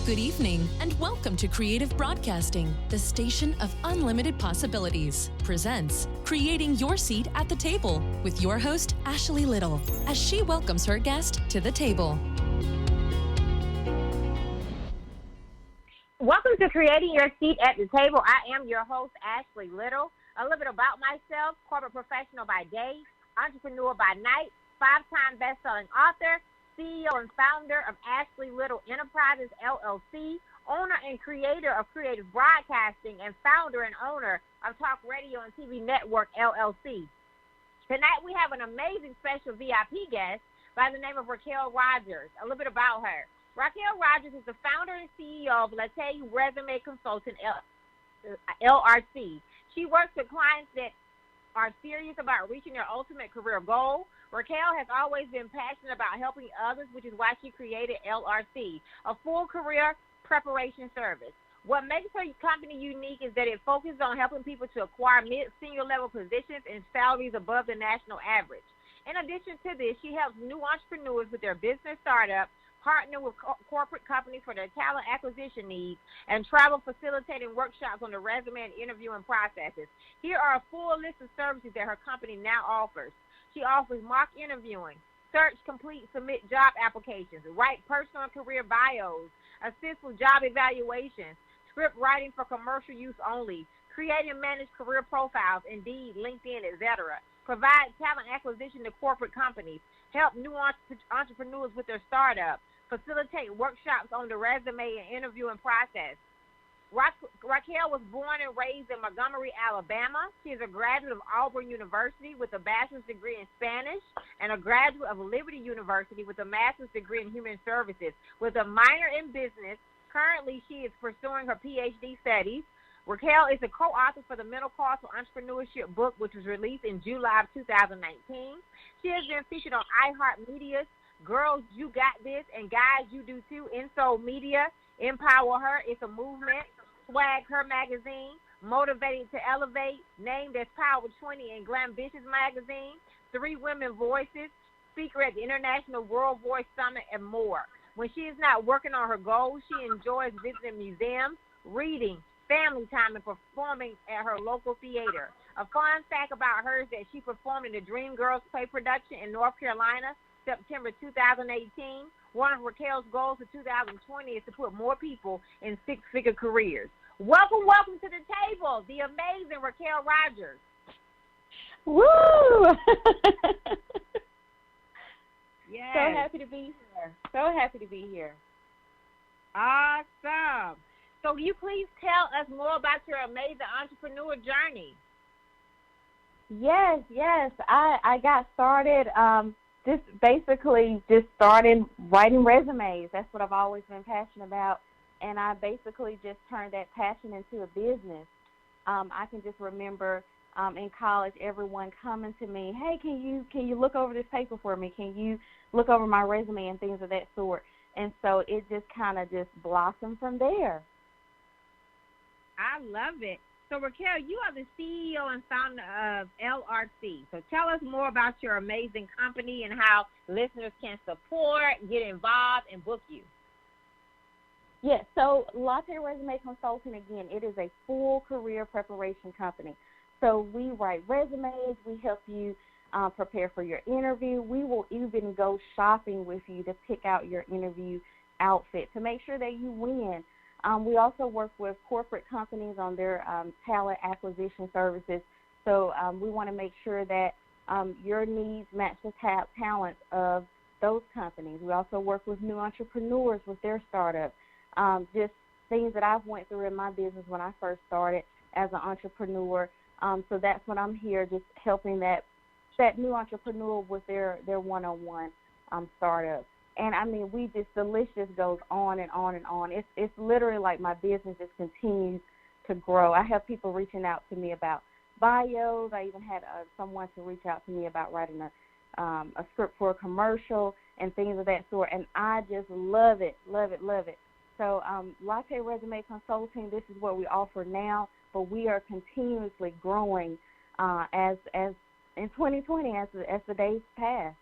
Good evening, and welcome to Creative Broadcasting, the station of unlimited possibilities. Presents Creating Your Seat at the Table with your host, Ashley Little, as she welcomes her guest to the table. Welcome to Creating Your Seat at the Table. I am your host, Ashley Little. A little bit about myself: corporate professional by day, entrepreneur by night, 5-time best-selling author, CEO and founder of Ashley Little Enterprises, LLC, owner and creator of Creative Broadcasting, and founder and owner of Talk Radio and TV Network, LLC. Tonight we have an amazing special VIP guest by the name of Racquel Rogers. A little bit about her. Racquel Rogers is the founder and CEO of T.A.L.K Resume Consultant, LRC. She works with clients that are serious about reaching their ultimate career goal. Racquel has always been passionate about helping others, which is why she created LRC, a full career preparation service. What makes her company unique is that it focuses on helping people to acquire mid-senior level positions and salaries above the national average. In addition to this, she helps new entrepreneurs with their business startup, partner with corporate companies for their talent acquisition needs, and travel facilitating workshops on the resume and interviewing processes. Here are a full list of services that her company now offers. She offers mock interviewing, search, complete, submit job applications, write personal and career bios, assist with job evaluations, script writing for commercial use only, create and manage career profiles, Indeed, LinkedIn, etc., provide talent acquisition to corporate companies, help new entrepreneurs with their startup, facilitate workshops on the resume and interviewing process. Racquel was born and raised in Montgomery, Alabama. She is a graduate of Auburn University with a bachelor's degree in Spanish and a graduate of Liberty University with a master's degree in human services with a minor in business. Currently, she is pursuing her PhD studies. Racquel is a co-author for the Mental Cost of Entrepreneurship book, which was released in July of 2019. She has been featured on iHeartMedia's Girls, You Got This, and Guys, You Do Too, Insoul Media, Empower Her, It's a Movement, Swag Her Magazine, Motivated to Elevate, named as Power 20 in Glambitious Magazine, Three Women Voices, speaker at the International World Voice Summit, and more. When she is not working on her goals, she enjoys visiting museums, reading, family time, and performing at her local theater. A fun fact about her is that she performed in the Dream Girls play production in North Carolina, September 2018. One of Racquel's goals for 2020 is to put more people in six-figure careers. Welcome to the table, the amazing Racquel Rogers. Woo! Yes. So happy to be here. Awesome. So will you please tell us more about your amazing entrepreneur journey? Yes. I got started just started writing resumes. That's what I've always been passionate about. And I basically just turned that passion into a business. I can just remember in college, everyone coming to me, hey, can you look over this paper for me? Can you look over my resume and things of that sort? And so it just kind of just blossomed from there. I love it. So, Racquel, you are the CEO and founder of LRC. So tell us more about your amazing company and how listeners can support, get involved, and book you. Yes, so T.A.L.K Resume Consulting, again, it is a full career preparation company. So we write resumes, we help you prepare for your interview. We will even go shopping with you to pick out your interview outfit to make sure that you win. We also work with corporate companies on their talent acquisition services. So we want to make sure that your needs match the talent of those companies. We also work with new entrepreneurs with their startups. Just things that I've went through in my business when I first started as an entrepreneur. So that's what I'm here, just helping that new entrepreneur with their one-on-one startup. And I mean, the list just goes on and on and on. It's literally like my business just continues to grow. I have people reaching out to me about bios. I even had someone to reach out to me about writing a script for a commercial and things of that sort. And I just love it. So T.A.L.K Resume Consulting, this is what we offer now, but we are continuously growing as in 2020 as the days pass.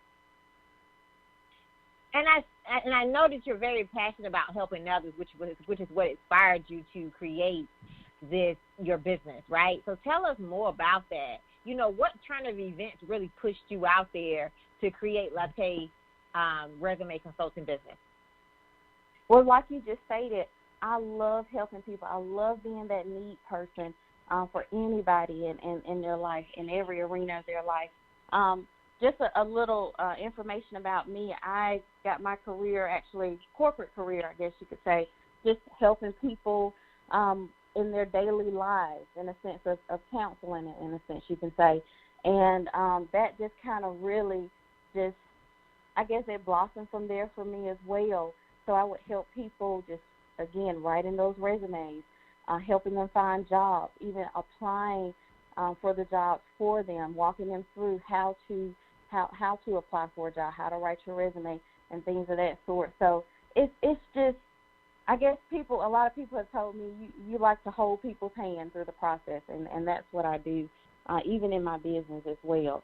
And I know that you're very passionate about helping others, which is what inspired you to create your business, right? So tell us more about that. You know, what kind of events really pushed you out there to create T.A.L.K resume consulting business? Well, like you just stated, I love helping people. I love being that need person for anybody in their life, in every arena of their life. Just a little information about me. I got my career, actually corporate career, I guess you could say, just helping people in their daily lives, in a sense of counseling, in a sense you can say. And that just kind of really just, I guess it blossomed from there for me as well. So I would help people just, again, writing those resumes, helping them find jobs, even applying for the jobs for them, walking them through how to apply for a job, how to write your resume, and things of that sort. So it's just, I guess a lot of people have told me you like to hold people's hand through the process, and that's what I do, even in my business as well.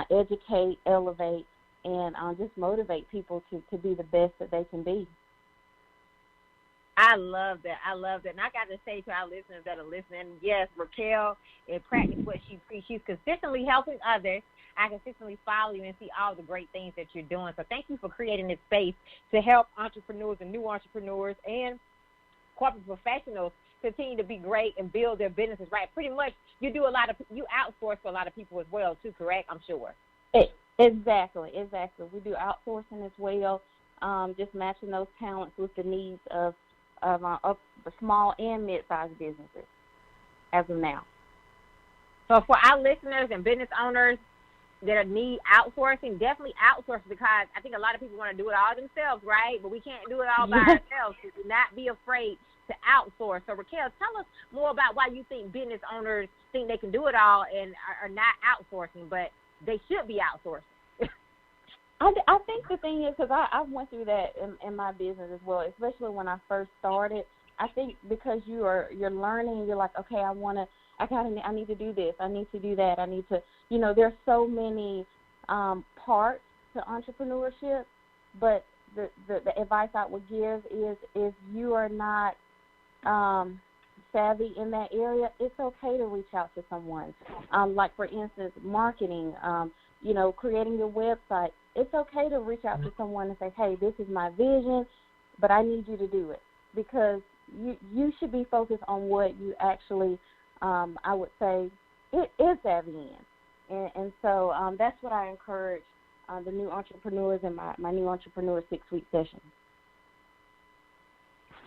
Educate, elevate, and just motivate people to be the best that they can be. I love that. And I got to say to our listeners that are listening, yes, Racquel, in practice what she preaches. She's consistently helping others. I consistently follow you and see all the great things that you're doing. So thank you for creating this space to help entrepreneurs and new entrepreneurs and corporate professionals continue to be great and build their businesses, right? Pretty much you outsource for a lot of people as well, too, correct? I'm sure. Exactly. We do outsourcing as well, just matching those talents with the needs of the small and mid-sized businesses as of now. So for our listeners and business owners that need outsourcing, definitely outsource, because I think a lot of people want to do it all themselves, right? But we can't do it all by ourselves. So do not be afraid to outsource. So Racquel, tell us more about why you think business owners think they can do it all and are not outsourcing, but they should be outsourcing. I think the thing is, because I went through that in my business as well, especially when I first started. I think because you're learning, you're like, okay, I need to do this, I need to do that, I need to, there's so many parts to entrepreneurship, but the advice I would give is if you are not savvy in that area, it's okay to reach out to someone. Like, for instance, marketing, creating your website. It's okay to reach out to someone and say, hey, this is my vision, but I need you to do it, because you should be focused on what you actually, I would say, it is savvy in. And so that's what I encourage the new entrepreneurs in my new entrepreneur 6-week session.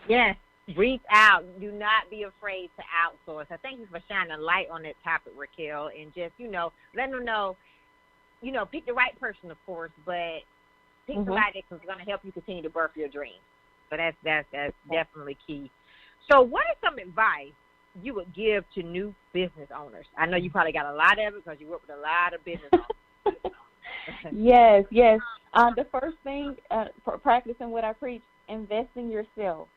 Yes, reach out. Do not be afraid to outsource. I thank you for shining a light on that topic, Racquel, and just, let them know, pick the right person, of course, but pick somebody that's going to help you continue to birth your dreams. So that's definitely key. So what is some advice you would give to new business owners? I know you probably got a lot of it because you work with a lot of business owners. Yes. The first thing, for practicing what I preach, invest in yourself.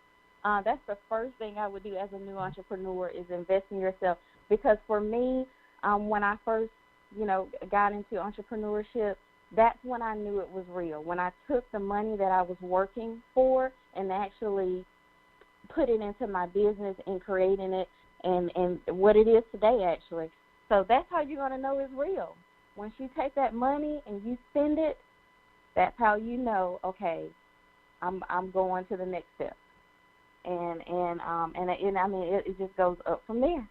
That's the first thing I would do as a new entrepreneur, is invest in yourself. Because for me, when I first got into entrepreneurship, that's when I knew it was real. When I took the money that I was working for and actually put it into my business and creating it and what it is today, actually. So that's how you're going to know it's real. Once you take that money and you spend it, that's how you know, okay, I'm going to the next step. And it just goes up from there.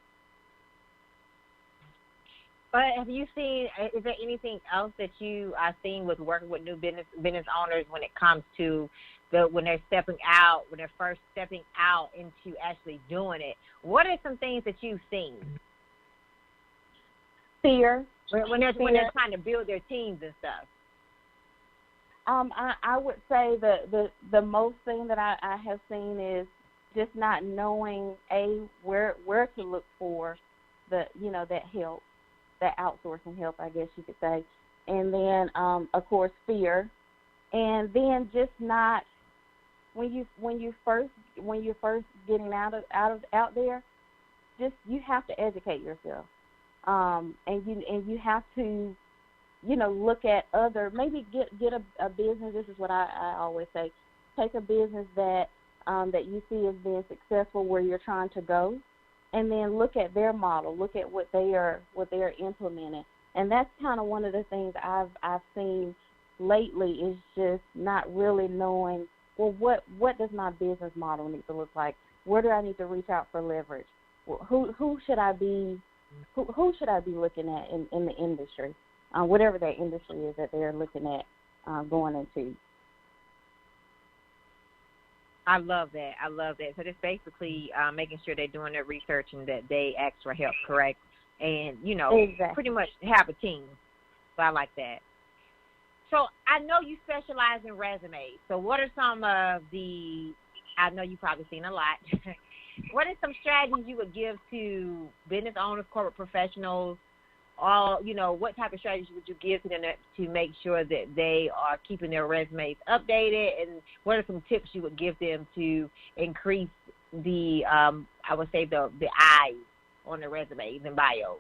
But have you seen, is there anything else that you are seeing with working with new business owners when it comes to when they're first stepping out into actually doing it? What are some things that you've seen? Fear. When they're trying to build their teams and stuff. I would say the most thing that I have seen is just not knowing where to look for that help. That outsourcing help, I guess you could say, and then of course fear, and then just not when you first getting out there, just you have to educate yourself, and you have to look at maybe get a business. This is what I always say. Take a business that you see as being successful where you're trying to go, and then look at their model, look at what they are implementing. And that's kind of one of the things I've seen lately is just not really knowing, well, what does my business model need to look like? Where do I need to reach out for leverage? Who should I be looking at in the industry, whatever that industry is that they're looking at going into. I love that. So just basically making sure they're doing their research and that they ask for help, correct? And, exactly. Pretty much have a team. So I like that. So I know you specialize in resumes. So what are some of I know you've probably seen a lot. What are some strategies you would give to business owners, corporate professionals, what type of strategies would you give to them to make sure that they are keeping their resumes updated? And what are some tips you would give them to increase the eyes on the resumes and bios?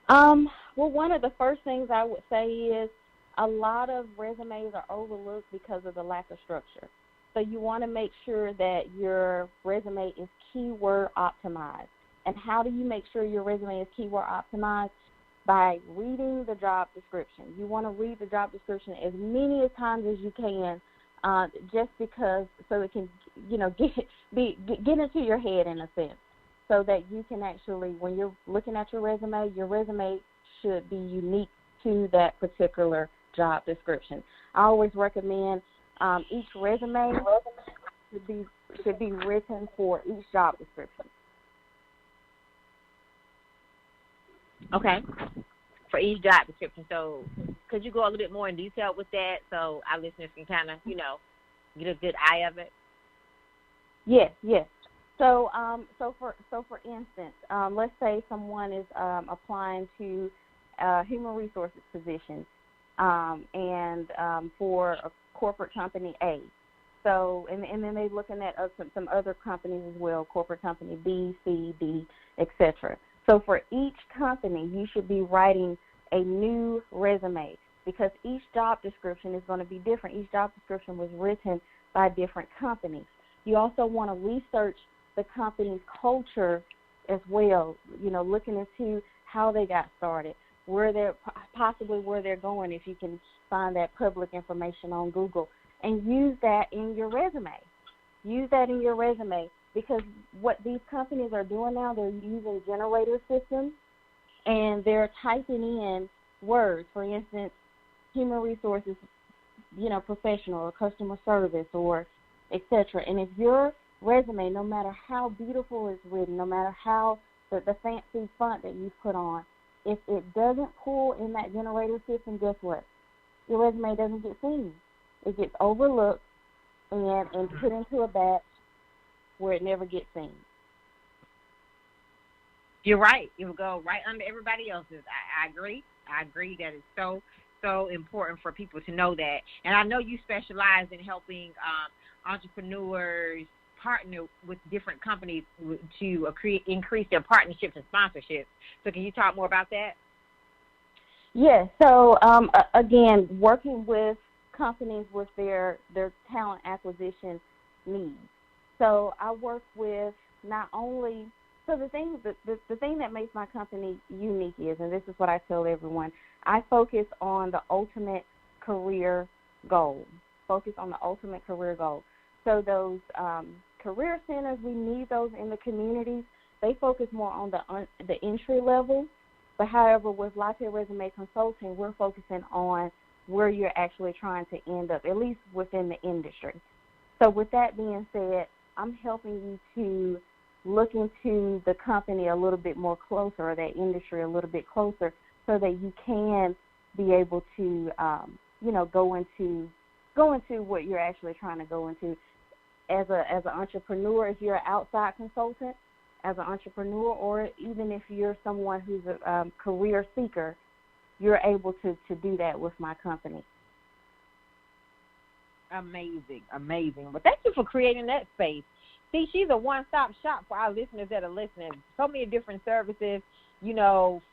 Well, one of the first things I would say is a lot of resumes are overlooked because of the lack of structure. So you want to make sure that your resume is keyword optimized. And how do you make sure your resume is keyword optimized? By reading the job description. You want to read the job description as many times as you can, just because so it can, get into your head in a sense, so that you can actually, when you're looking at your resume should be unique to that particular job description. I always recommend each resume should be written for each job description. Okay, for each job description. So could you go a little bit more in detail with that so our listeners can kind of, get a good eye of it? Yes. So for instance, let's say someone is applying to human resources position, and for a corporate company A. So and then they're looking at some other companies as well, corporate company B, C, D, etc. So for each company, you should be writing a new resume because each job description is going to be different. Each job description was written by different companies. You also want to research the company's culture as well, looking into how they got started, where they're going if you can find that public information on Google, and use that in your resume. Because what these companies are doing now, they're using generator systems, and they're typing in words. For instance, human resources, professional or customer service or etc. And if your resume, no matter how beautiful it's written, no matter how the fancy font that you put on, if it doesn't pull in that generator system, guess what? Your resume doesn't get seen. It gets overlooked and put into a batch where it never gets seen. You're right. It will go right under everybody else's. I agree that it's so important for people to know that. And I know you specialize in helping entrepreneurs partner with different companies to increase their partnerships and sponsorships. So can you talk more about that? Yes. So, again, working with companies with their talent acquisition needs. So I work with not only – so the thing that makes my company unique is, and this is what I tell everyone, I focus on the ultimate career goal. So those career centers, we need those in the communities. They focus more on the entry level. But however, with Latte Resume Consulting, we're focusing on where you're actually trying to end up, at least within the industry. So with that being said, I'm helping you to look into the company a little bit more closer, or that industry a little bit closer, so that you can be able to, go into what you're actually trying to go into. As an entrepreneur, if you're an outside consultant, as an entrepreneur, or even if you're someone who's a career seeker, you're able to do that with my company. Amazing. Well, thank you for creating that space. See, she's a one-stop shop for our listeners that are listening. So many different services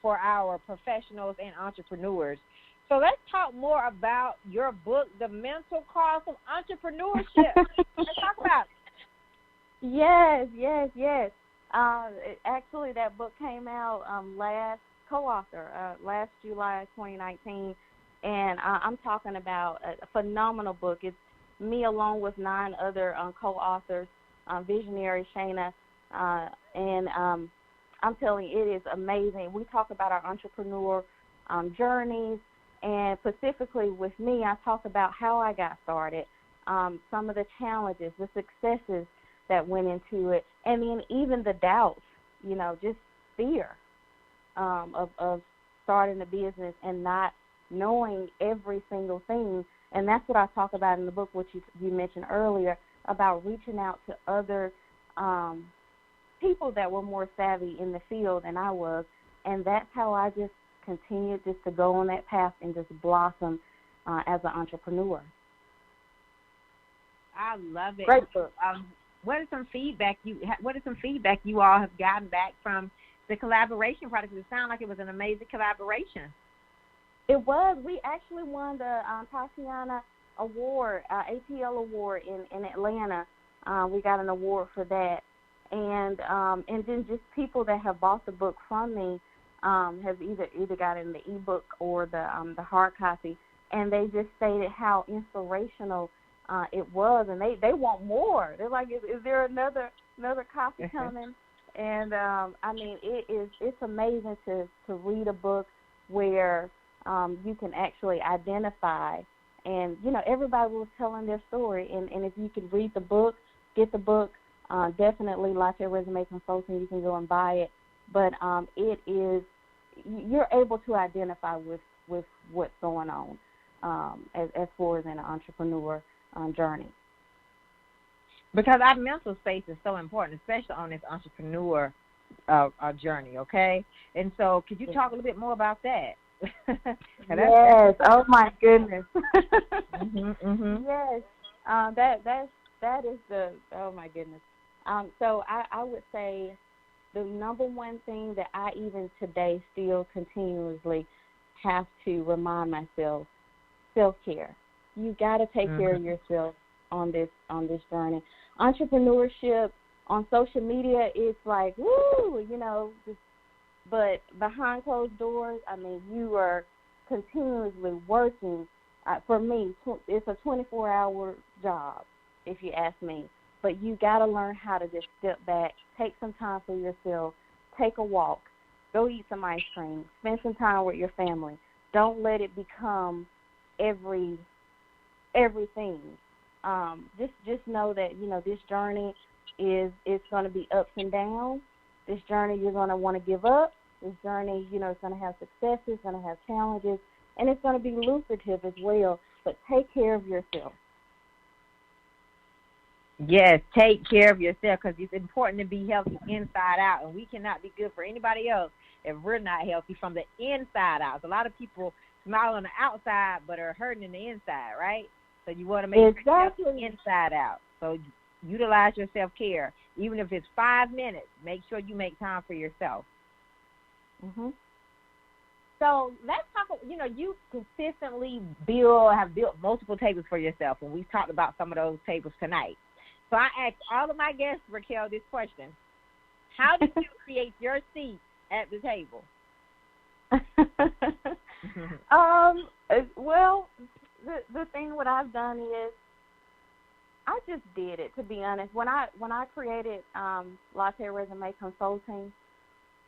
for our professionals and entrepreneurs. So let's talk more about your book, The Mental Cost of Entrepreneurship. Let's talk about it. Yes. Actually, that book came out last July 2019, and I'm talking about a phenomenal book. It's me along with 9 other co-authors, visionary Shayna, and I'm telling you, it is amazing. We talk about our entrepreneur journeys, and specifically with me, I talk about how I got started, some of the challenges, the successes that went into it, and then even the doubts, just fear of starting a business and not knowing every single thing. And that's what I talk about in the book, which you mentioned earlier, about reaching out to other people that were more savvy in the field than I was. And that's how I just continued just to go on that path and just blossom as an entrepreneur. I love it. Great book. What is some feedback you all have gotten back from the collaboration project? It sounded like it was an amazing collaboration. It was. We actually won the Tatiana Award, ATL Award in Atlanta. We got an award for that, and then just people that have bought the book from me have either got it in the ebook or the hard copy, and they just stated how inspirational it was, and they want more. They're like, is there another copy coming? And it's amazing to read a book where you can actually identify, and everybody was telling their story, and if you can read the book, get the book, definitely Latte Resume Consulting, you can go and buy it. But it is, you're able to identify with what's going on as far as an entrepreneur journey. Because our mental space is so important, especially on this entrepreneur journey, okay? And so could you talk a little bit more about that? Yes. Oh, my goodness. Mm-hmm. Yes. That is oh, my goodness. So I would say the number one thing that I even today still continuously have to remind myself, self-care. You got to take care of yourself on this journey. Entrepreneurship on social media is like, woo, but behind closed doors, you are continuously working. For me, it's a 24-hour job, if you ask me. But you got to learn how to just step back, take some time for yourself, take a walk, go eat some ice cream, spend some time with your family. Don't let it become everything. Just know that this journey is going to be ups and downs. This journey you're going to want to give up. This journey, it's going to have successes, it's going to have challenges, and it's going to be lucrative as well. But take care of yourself. Yes, take care of yourself, because it's important to be healthy inside out, and we cannot be good for anybody else if we're not healthy from the inside out. So a lot of people smile on the outside but are hurting in the inside, right? So you want to make sure you're healthy inside out. So utilize your self-care. Even if it's 5 minutes, make sure you make time for yourself. Mm-hmm. So let's talk, you consistently have built multiple tables for yourself, and we've talked about some of those tables tonight. So I asked all of my guests, Racquel, this question. How did you create your seat at the table? Well, the thing what I've done is I just did it, to be honest. When I created Latte Resume Consulting,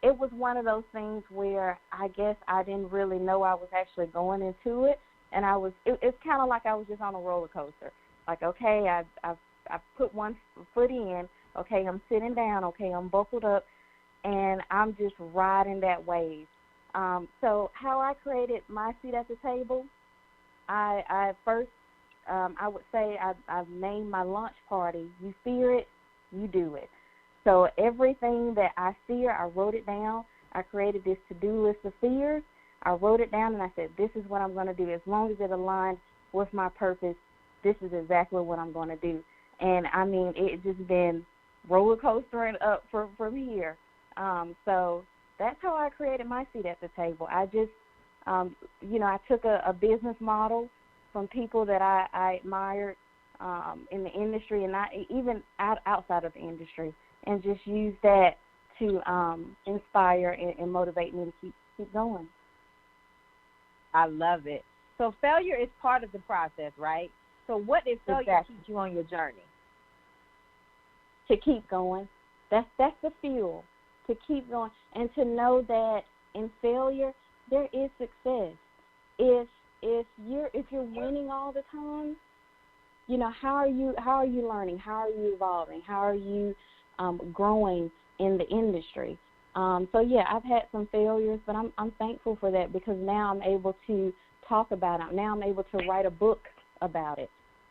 it was one of those things where I guess I didn't really know I was actually going into it, and it's kind of like I was just on a roller coaster. Like, okay, I've put one foot in, okay, I'm sitting down, okay, I'm buckled up, and I'm just riding that wave. So how I created my seat at the table, I first, I would say I've named my lunch party, you fear it, you do it. So everything that I fear, I wrote it down. I created this to-do list of fears. I wrote it down, and I said, this is what I'm going to do. As long as it aligns with my purpose, this is exactly what I'm going to do. And, it just been roller coastering up from here. So that's how I created my seat at the table. I just, I took a business model from people that I admired in the industry, and even outside of the industry, and just used that to inspire and motivate me to keep going. I love it. So failure is part of the process, right? So what did failure teach you on your journey? To keep going. That's the fuel. To keep going and to know that in failure there is success. If you're winning all the time, how are you learning? How are you evolving? How are you growing in the industry? So yeah, I've had some failures, but I'm thankful for that, because now I'm able to talk about it. Now I'm able to write a book about it.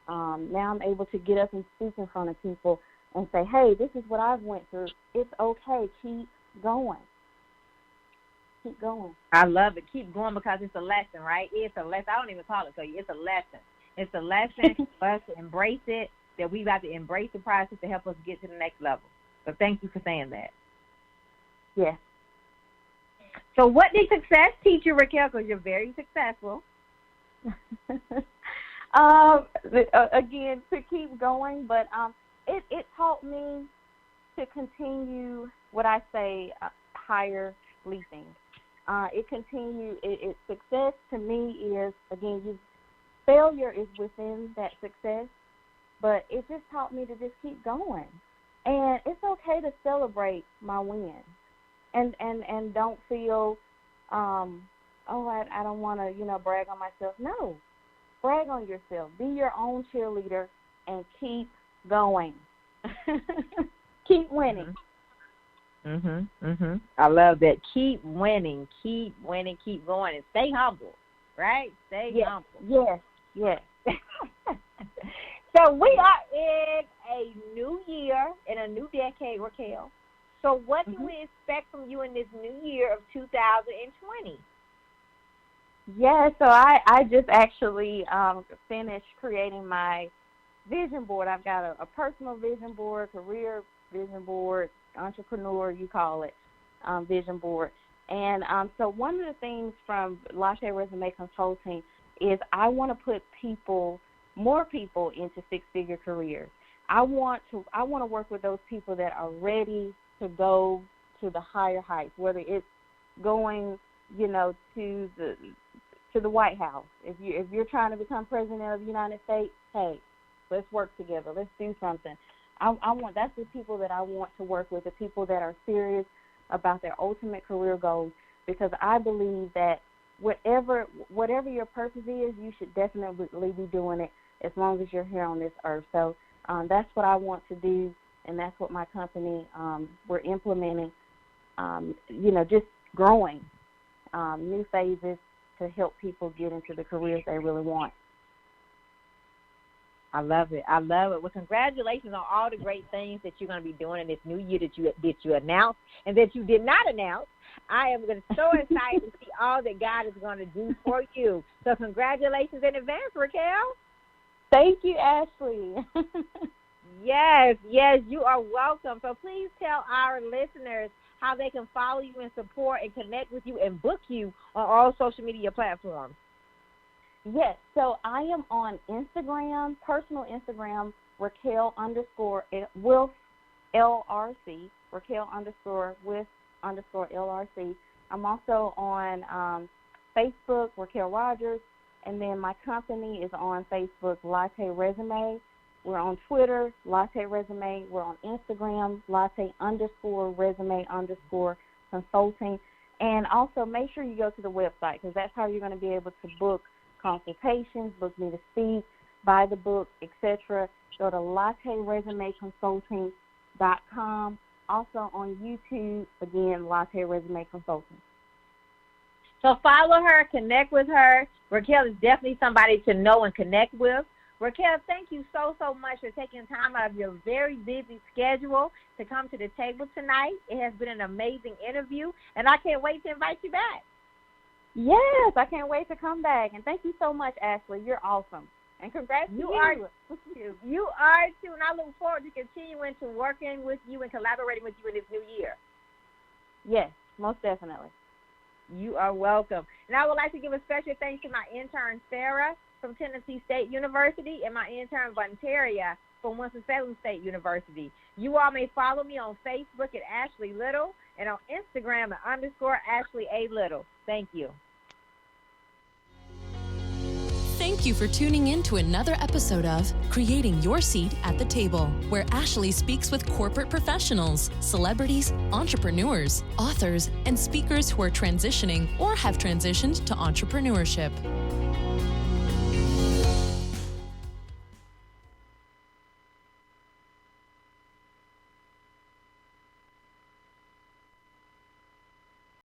Now I'm able to get up and speak in front of people and say, hey, this is what I've went through. It's okay. Keep going. Keep going. I love it. Keep going, because it's a lesson, right? It's a lesson. I don't even call it so. It's a lesson. It's a lesson for us to embrace it, that we've got to embrace the process to help us get to the next level. So thank you for saying that. Yes. So what did success teach you, Racquel? Because you're very successful. Again, to keep going, but it taught me to continue what I say, higher leaping. It's success to me is, again, failure is within that success, but it just taught me to just keep going. And it's okay to celebrate my wins, and don't feel, I don't want to, brag on myself. No, brag on yourself. Be your own cheerleader and keep going. Keep winning. I love that. Keep winning, keep going, and stay humble, right? Stay humble. Yes. So we are in a new year, in a new decade, Racquel. So what can we expect from you in this new year of 2020? Yeah, so I just actually finished creating my vision board. I've got a personal vision board, career vision board, entrepreneur, you call it, vision board. And so one of the things from Latte Resume Consulting is I want to put more people into six-figure careers. I want to work with those people that are ready to go to the higher heights, whether it's going, to the White House. If you're trying to become president of the United States, hey, let's work together. Let's do something. That's the people that I want to work with, the people that are serious about their ultimate career goals, because I believe that whatever your purpose is, you should definitely be doing it as long as you're here on this earth. So that's what I want to do, and that's what my company, we're implementing, just growing new phases to help people get into the careers they really want. I love it. Well, congratulations on all the great things that you're going to be doing in this new year that you announced and that you did not announce. I am so excited to see all that God is going to do for you. So congratulations in advance, Racquel. Thank you, Ashley. Yes, you are welcome. So please tell our listeners how they can follow you and support and connect with you and book you on all social media platforms. Yes, so I am on Instagram, personal Instagram, Racquel with LRC, Racquel with LRC. I'm also on Facebook, Racquel Rogers, and then my company is on Facebook, Latte Resume. We're on Twitter, Latte Resume. We're on Instagram, Latte_Resume_consulting. And also make sure you go to the website, because that's how you're going to be able to book consultations, book me to speak, buy the book, etc. Go to LatteResumeConsulting.com. Also on YouTube, again, Latte Resume Consulting. So follow her, connect with her. Racquel is definitely somebody to know and connect with. Racquel, thank you so much for taking time out of your very busy schedule to come to the table tonight. It has been an amazing interview, and I can't wait to invite you back. Yes, I can't wait to come back. And thank you so much, Ashley. You're awesome. And congrats to you. You are too, and I look forward to continuing to working with you and collaborating with you in this new year. Yes, most definitely. You are welcome. And I would like to give a special thanks to my intern, Sarah, from Tennessee State University, and my intern, Vontaria, from Winston-Salem State University. You all may follow me on Facebook at Ashley Little and on Instagram at _Ashley A. Little. Thank you. Thank you for tuning in to another episode of Creating Your Seat at the Table, where Ashley speaks with corporate professionals, celebrities, entrepreneurs, authors, and speakers who are transitioning or have transitioned to entrepreneurship.